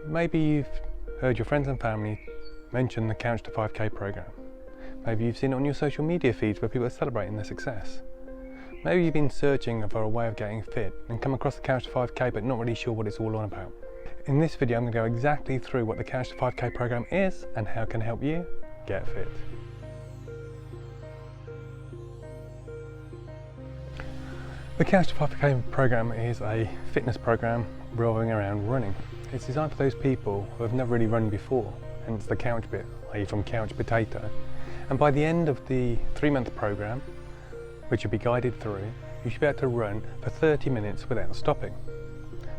Maybe you've heard your friends and family mention the Couch to 5K program. Maybe you've seen it on your social media feeds where people are celebrating their success. Maybe you've been searching for a way of getting fit and come across the Couch to 5K but not really sure what it's all on about. In this video I'm going to go exactly through what the Couch to 5K program is and how it can help you get fit. The Couch to 5K program is a fitness program revolving around running. It's designed for those people who have never really run before, hence the couch bit, i.e. from couch potato. And by the end of the 3-month program, which you'll be guided through, you should be able to run for 30 minutes without stopping.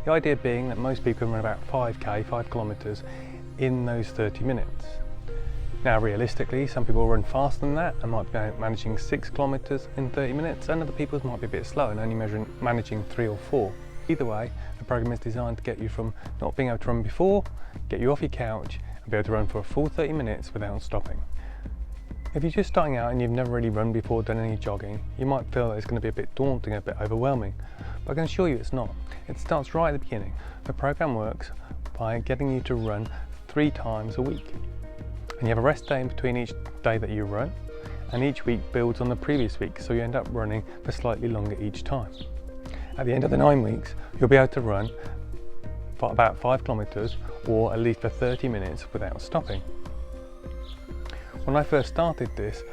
The idea being that most people can run about 5K, 5 kilometres in those 30 minutes. Now realistically, some people run faster than that and might be managing 6 kilometres in 30 minutes, and other people might be a bit slow and only managing 3 or 4. Either way, the program is designed to get you from not being able to run before, get you off your couch and be able to run for a full 30 minutes without stopping. If you're just starting out and you've never really run before, done any jogging, you might feel that it's going to be a bit daunting, a bit overwhelming. But I can assure you it's not. It starts right at the beginning. The program works by getting you to run 3 times a week. And you have a rest day in between each day that you run, and each week builds on the previous week, so you end up running for slightly longer each time. At the end of the 9 weeks, you'll be able to run for about 5 kilometres or at least for 30 minutes without stopping. When I first started this,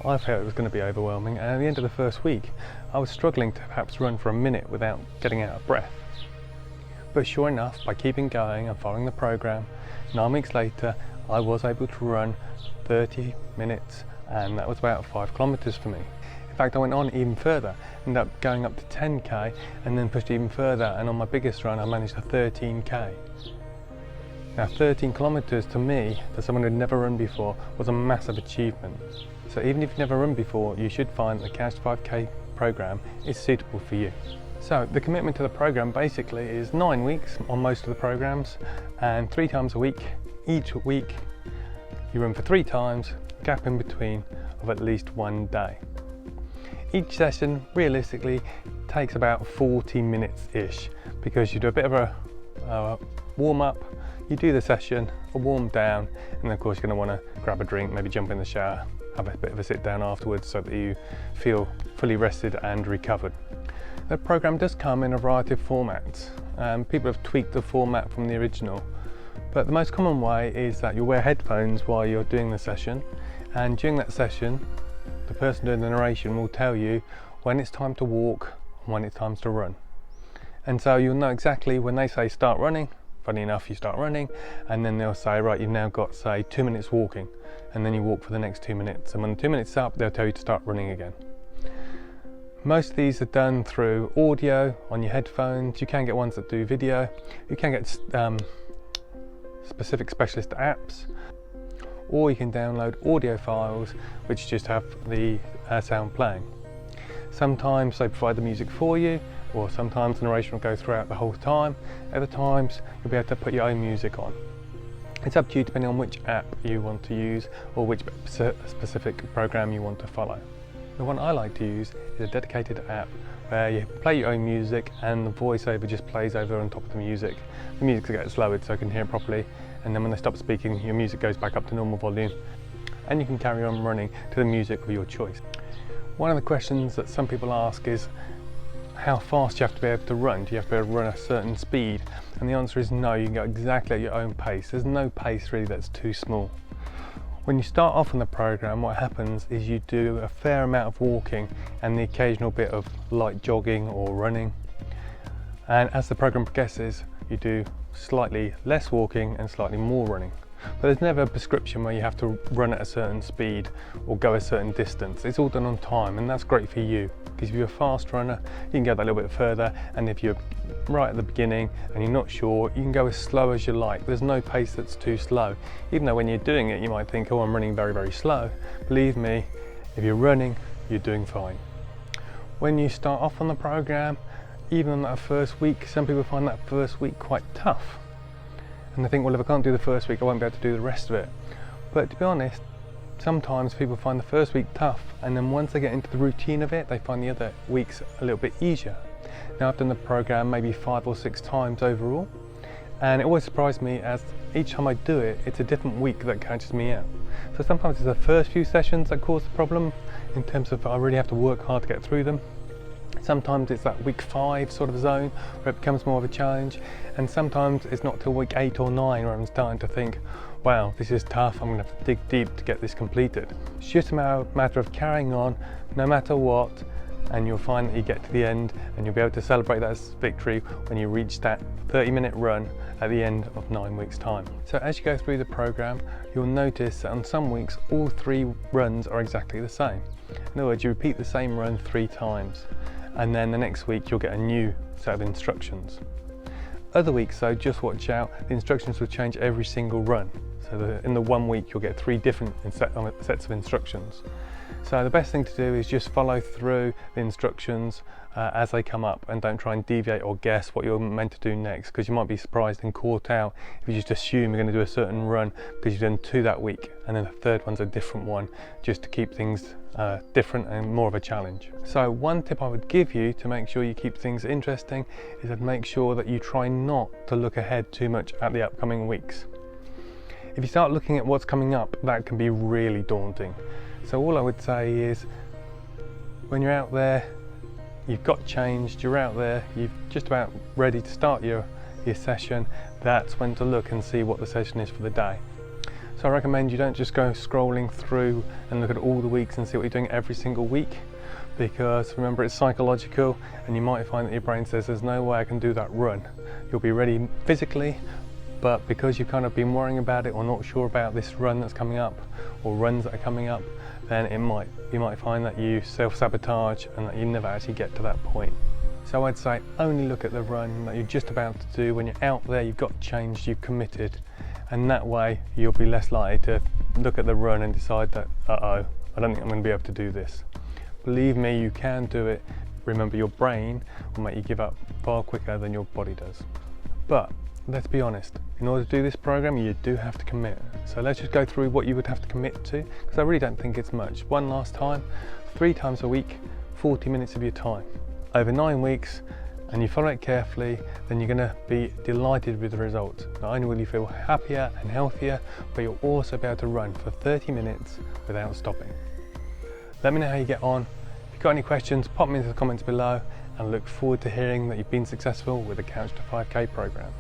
I felt it was going to be overwhelming, and at the end of the first week, I was struggling to perhaps run for a minute without getting out of breath. But sure enough, by keeping going and following the program, 9 weeks later, I was able to run 30 minutes, and that was about 5 kilometres for me. In fact, I went on even further, ended up going up to 10k and then pushed even further, and on my biggest run I managed a 13k. Now 13 kilometres to me, for someone who'd never run before, was a massive achievement. So even if you've never run before, you should find the Couch to 5K program is suitable for you. So the commitment to the program basically is 9 weeks on most of the programs, and 3 times a week. Each week you run for 3 times, gap in between of at least 1 day. Each session realistically takes about 40 minutes-ish, because you do a bit of a warm-up, you do the session, a warm down, and of course you're going to want to grab a drink, maybe jump in the shower, have a bit of a sit down afterwards so that you feel fully rested and recovered. The program does come in a variety of formats. People have tweaked the format from the original, but the most common way is that you wear headphones while you're doing the session, and during that session the person doing the narration will tell you when it's time to walk and when it's time to run. And so you'll know exactly when they say start running, funny enough you start running, and then they'll say right, you've now got say 2 minutes walking, and then you walk for the next 2 minutes, and when the 2 minutes is up they'll tell you to start running again. Most of these are done through audio on your headphones. You can get ones that do video, you can get specific specialist apps, or you can download audio files which just have the sound playing. Sometimes they provide the music for you, or sometimes the narration will go throughout the whole time. Other times you'll be able to put your own music on. It's up to you depending on which app you want to use or which specific program you want to follow. The one I like to use is a dedicated app where you play your own music and the voiceover just plays over on top of the music. The music gets lowered so I can hear it properly, and then when they stop speaking your music goes back up to normal volume, and you can carry on running to the music of your choice. One of the questions that some people ask is how fast you have to be able to run. Do you have to be able to run a certain speed? And the answer is no, you can go exactly at your own pace. There's no pace really that's too small. When you start off on the program, what happens is you do a fair amount of walking and the occasional bit of light jogging or running. And as the program progresses, you do slightly less walking and slightly more running. But there's never a prescription where you have to run at a certain speed or go a certain distance. It's all done on time, and that's great for you, because if you're a fast runner, you can go that little bit further, and if you're right at the beginning and you're not sure, you can go as slow as you like. There's no pace that's too slow. Even though when you're doing it, you might think, oh, I'm running very, very slow. Believe me, if you're running, you're doing fine. When you start off on the program, even on that first week, some people find that first week quite tough. And they think, well, if I can't do the first week, I won't be able to do the rest of it. But to be honest, sometimes people find the first week tough, and then once they get into the routine of it, they find the other weeks a little bit easier. Now I've done the program maybe 5 or 6 times overall, And it always surprised me as each time I do it, it's a different week that catches me out. So sometimes it's the first few sessions that cause the problem in terms of I really have to work hard to get through them. Sometimes it's that week 5 sort of zone where it becomes more of a challenge, and sometimes it's not till week 8 or 9 where I'm starting to think, wow, this is tough, I'm going to have to dig deep to get this completed. It's just a matter of carrying on no matter what, and you'll find that you get to the end and you'll be able to celebrate that victory when you reach that 30-minute run at the end of 9 weeks time. So as you go through the program, you'll notice that on some weeks all 3 runs are exactly the same. In other words, you repeat the same run 3 times, and then the next week you'll get a new set of instructions. Other weeks though, just watch out, the instructions will change every single run. So in the 1 week you'll get 3 different sets of instructions. So the best thing to do is just follow through the instructions as they come up, and don't try and deviate or guess what you're meant to do next, because you might be surprised and caught out if you just assume you're going to do a certain run because you've done 2 that week and then the third one's a different one, just to keep things different and more of a challenge. So one tip I would give you to make sure you keep things interesting is to make sure that you try not to look ahead too much at the upcoming weeks. If you start looking at what's coming up, that can be really daunting. So all I would say is, when you're out there, you've got changed, you're out there, you're just about ready to start your session, that's when to look and see what the session is for the day. So I recommend you don't just go scrolling through and look at all the weeks and see what you're doing every single week, because remember, it's psychological, and you might find that your brain says there's no way I can do that run. You'll be ready physically, but because you've kind of been worrying about it or not sure about this run that's coming up or runs that are coming up, then you might find that you self-sabotage and that you never actually get to that point. So I'd say only look at the run that you're just about to do. When you're out there, you've got changed, you've committed, and that way you'll be less likely to look at the run and decide that, uh-oh, I don't think I'm going to be able to do this. Believe me, you can do it. Remember, your brain will make you give up far quicker than your body does. But let's be honest, in order to do this program, you do have to commit. So let's just go through what you would have to commit to, because I really don't think it's much. One last time, 3 times a week, 40 minutes of your time. Over 9 weeks, and you follow it carefully, then you're going to be delighted with the results. Not only will you feel happier and healthier, but you'll also be able to run for 30 minutes without stopping. Let me know how you get on. If you've got any questions, pop them into the comments below, and look forward to hearing that you've been successful with the Couch to 5K program.